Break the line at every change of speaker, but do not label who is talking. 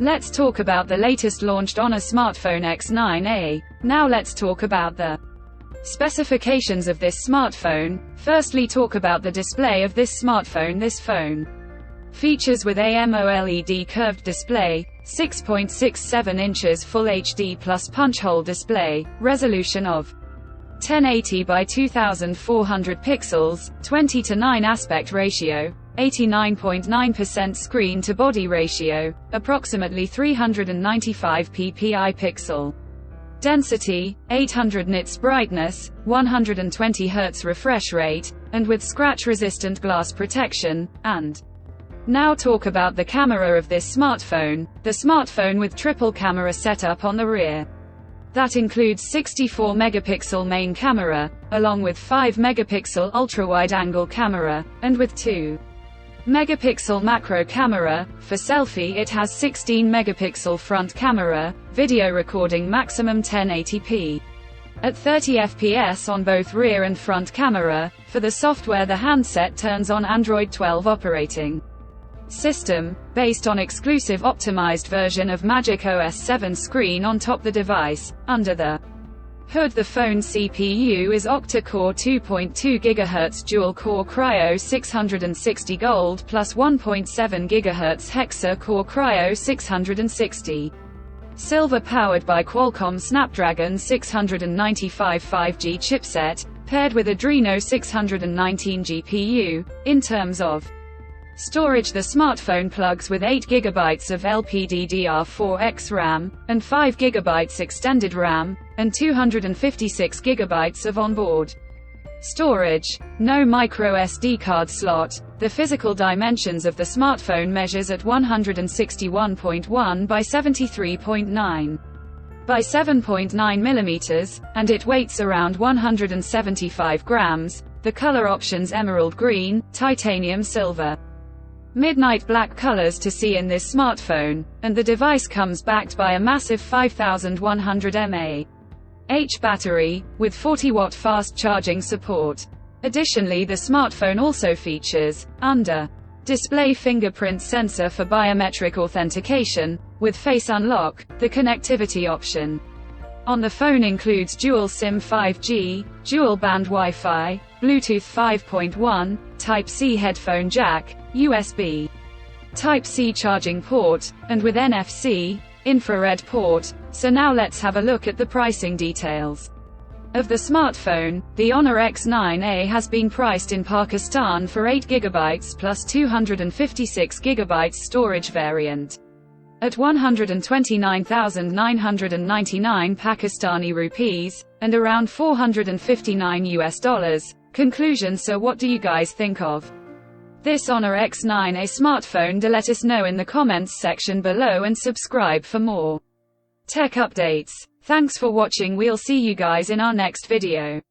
Let's talk about the latest launched Honor smartphone X9A. Now let's talk about the specifications of this smartphone. Firstly, talk about the display of this smartphone. This phone features with AMOLED curved display, 6.67 inches Full HD plus punch hole display, resolution of 1080 by 2400 pixels, 20:9 aspect ratio, 89.9% screen-to-body ratio, approximately 395 ppi pixel density, 800 nits brightness, 120 Hz refresh rate, and with scratch-resistant glass protection. And now talk about the camera of this smartphone. The smartphone with triple camera setup on the rear. That includes 64 megapixel main camera, along with 5 megapixel ultra-wide-angle camera, and with 2 megapixel macro camera. For selfie it has 16 megapixel front camera, video recording maximum 1080p at 30 fps on both rear and front camera. For the software, the handset turns on Android 12 operating system, based on exclusive optimized version of Magic OS 7 screen on top the device. Under the hood, the phone CPU is octa-core 2.2 GHz dual-core Cryo 660 Gold plus 1.7 GHz hexa-core Cryo 660 Silver, powered by Qualcomm Snapdragon 695 5G chipset, paired with Adreno 619 GPU. In terms of storage, the smartphone plugs with 8 GB of LPDDR4X RAM, and 5 GB extended RAM, and 256 GB of onboard storage. No micro SD card slot. The physical dimensions of the smartphone measures at 161.1 by 73.9 by 7.9 millimeters, and it weighs around 175 grams. The color options: emerald green, titanium silver, midnight black colors to see in this smartphone, and the device comes backed by a massive 5100 mAh battery, with 40-watt fast charging support. Additionally, the smartphone also features, under display, fingerprint sensor for biometric authentication, with face unlock. The connectivity option on the phone includes dual SIM 5G, dual band Wi-Fi, Bluetooth 5.1, Type-C headphone jack, USB Type-C charging port, and with NFC infrared port. So now let's have a look at the pricing details of the smartphone. The Honor X9A has been priced in Pakistan for 8 GB plus 256 GB storage variant at 129,999 Pakistani rupees, and around $459. Conclusion: so what do you guys think of this Honor X9A smartphone? Let us know in the comments section below, and subscribe for more tech updates. Thanks for watching. We'll see you guys in our next video.